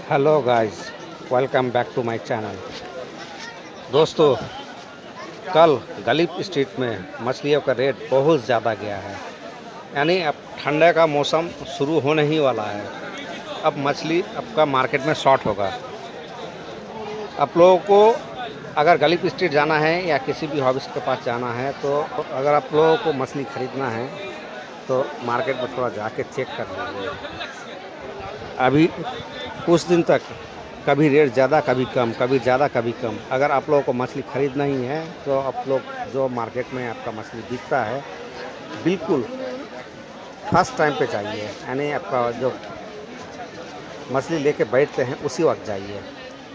Hello guys, welcome back to my channel. दोस्तों, कल गलीप street में मछलियों का रेट बहुत ज़्यादा गया है। यानी अब ठंडे का मौसम शुरू होने ही वाला है। अब मछली आपका मार्केट में शॉर्ट होगा। आप लोगों को अगर गलीप स्ट्रीट जाना है या किसी भी हॉबिस्ट के पास जाना है, तो अगर आप लोगों को मछली ख़रीदना है तो मार्केट में थोड़ा जाके चेक कर लीजिए। अभी कुछ दिन तक कभी रेट ज़्यादा कभी कम, कभी ज़्यादा कभी कम। अगर आप लोगों को मछली ख़रीदना ही है तो आप लोग जो मार्केट में आपका मछली बिकता है, बिल्कुल फर्स्ट टाइम पे चाहिए। यानी आपका जो मछली लेके बैठते हैं उसी वक्त जाइए।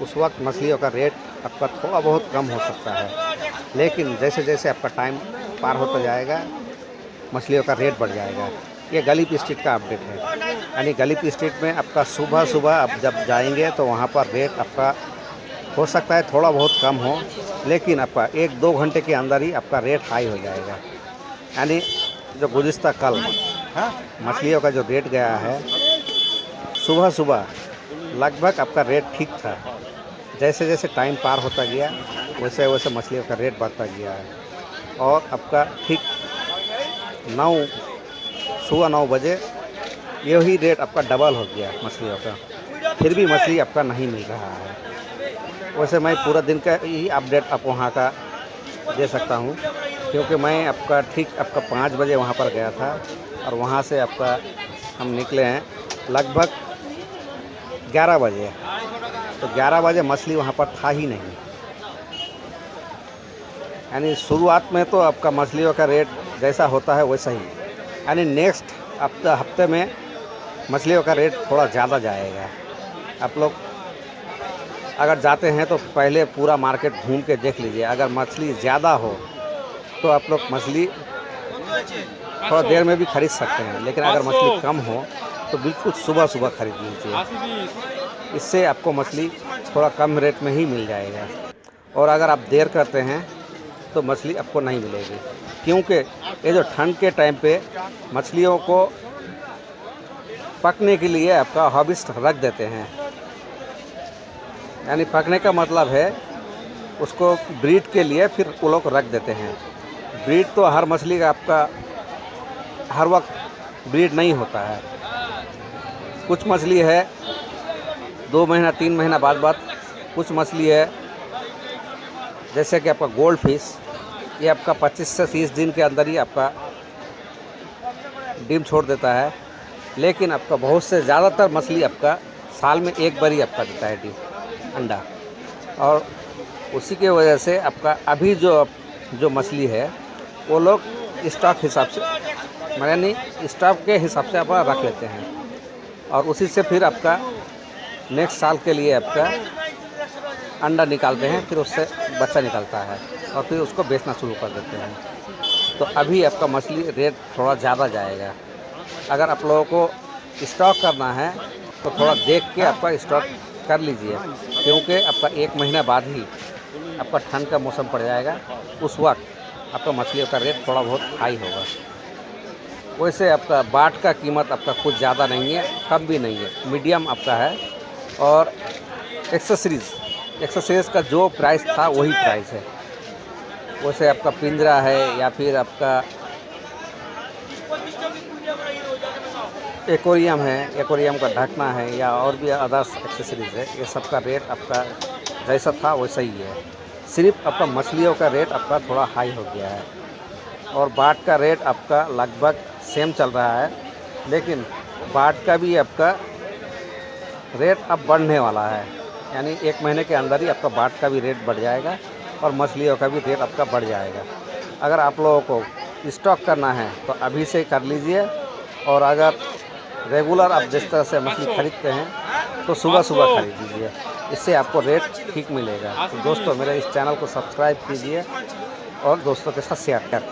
उस वक्त मछलियों का रेट आपका थोड़ा बहुत कम हो सकता है, लेकिन जैसे जैसे आपका टाइम पार होता जाएगा मछलियों का रेट बढ़ जाएगा। ये गलीप स्ट्रीट का अपडेट है। यानी गलीप स्ट्रीट में आपका सुबह सुबह आप जब जाएंगे तो वहाँ पर रेट आपका हो सकता है थोड़ा बहुत कम हो, लेकिन आपका 1-2 घंटे के अंदर ही आपका रेट हाई हो जाएगा। यानी जो गुज़िश्ता कल मछलियों का जो रेट गया है, सुबह सुबह लगभग आपका रेट ठीक था। जैसे जैसे टाइम पार होता गया वैसे वैसे मछलियों का रेट बढ़ता गया है, और आपका ठीक सुबह 9 बजे यही रेट आपका डबल हो गया मछलियों का। फिर भी मछली आपका नहीं मिल रहा है। वैसे मैं पूरा दिन का यही अपडेट आप वहाँ का दे सकता हूँ, क्योंकि मैं आपका ठीक आपका 5 बजे वहाँ पर गया था, और वहाँ से आपका हम निकले हैं लगभग 11 बजे। तो 11 बजे मछली वहाँ पर था ही नहीं। यानी शुरुआत में तो आपका मछलियों का रेट जैसा होता है वैसा ही, यानी नेक्स्ट हफ्ते में मछलियों का रेट थोड़ा ज़्यादा जाएगा। आप लोग अगर जाते हैं तो पहले पूरा मार्केट घूम के देख लीजिए। अगर मछली ज़्यादा हो तो आप लोग मछली थोड़ा देर में भी खरीद सकते हैं, लेकिन अगर मछली कम हो तो बिल्कुल सुबह सुबह खरीद लीजिए। इससे आपको मछली थोड़ा कम रेट में ही मिल जाएगा। और अगर आप देर करते हैं तो मछली आपको नहीं मिलेगी, क्योंकि ये जो ठंड के टाइम पे मछलियों को पकने के लिए आपका हॉबिस्ट रख देते हैं। यानी पकने का मतलब है उसको ब्रीड के लिए फिर वो लोग रख देते हैं। ब्रीड तो हर मछली का आपका हर वक्त ब्रीड नहीं होता है। कुछ मछली है 2 महीना 3 महीना बाद कुछ मछली है जैसे कि आपका गोल्ड फिश, ये आपका 25 से 30 दिन के अंदर ही आपका डिम छोड़ देता है। लेकिन आपका बहुत से ज़्यादातर मछली आपका साल में एक बार ही आपका देता है डिम अंडा। और उसी के वजह से आपका अभी जो मछली है वो लोग स्टॉक हिसाब से, यानी स्टॉक के हिसाब से आप रख लेते हैं, और उसी से फिर आपका नेक्स्ट साल के लिए आपका अंडा निकालते हैं, फिर उससे बच्चा निकलता है और फिर उसको बेचना शुरू कर देते हैं। तो अभी आपका मछली रेट थोड़ा ज़्यादा जाएगा। अगर आप लोगों को स्टॉक करना है तो थोड़ा देख के आपका स्टॉक कर लीजिए, क्योंकि आपका 1 महीना बाद ही आपका ठंड का मौसम पड़ जाएगा। उस वक्त आपका मछलियों का रेट थोड़ा बहुत हाई होगा। वैसे आपका बाट का कीमत आपका कुछ ज़्यादा नहीं है, कम भी नहीं है, मीडियम आपका है। और एक्सेसरीज़ का जो प्राइस था वही प्राइस है। वैसे आपका पिंजरा है या फिर आपका एक्वेरियम है, एक्वेरियम का ढकना है, या और भी अदर्स एक्सेसरीज़ है, ये सब का रेट आपका जैसा था वैसा ही है। सिर्फ आपका मछलियों का रेट आपका थोड़ा हाई हो गया है, और बाट का रेट आपका लगभग सेम चल रहा है। लेकिन बाट का भी आपका रेट अब बढ़ने वाला है। यानी 1 महीने के अंदर ही आपका बाट का भी रेट बढ़ जाएगा और मछलियों का भी रेट आपका बढ़ जाएगा। अगर आप लोगों को स्टॉक करना है तो अभी से कर लीजिए, और अगर रेगुलर आप जिस तरह से मछली खरीदते हैं तो सुबह सुबह खरीद लीजिए, इससे आपको रेट ठीक मिलेगा। तो दोस्तों, मेरे इस चैनल को सब्सक्राइब कीजिए और दोस्तों के साथ शेयर करें।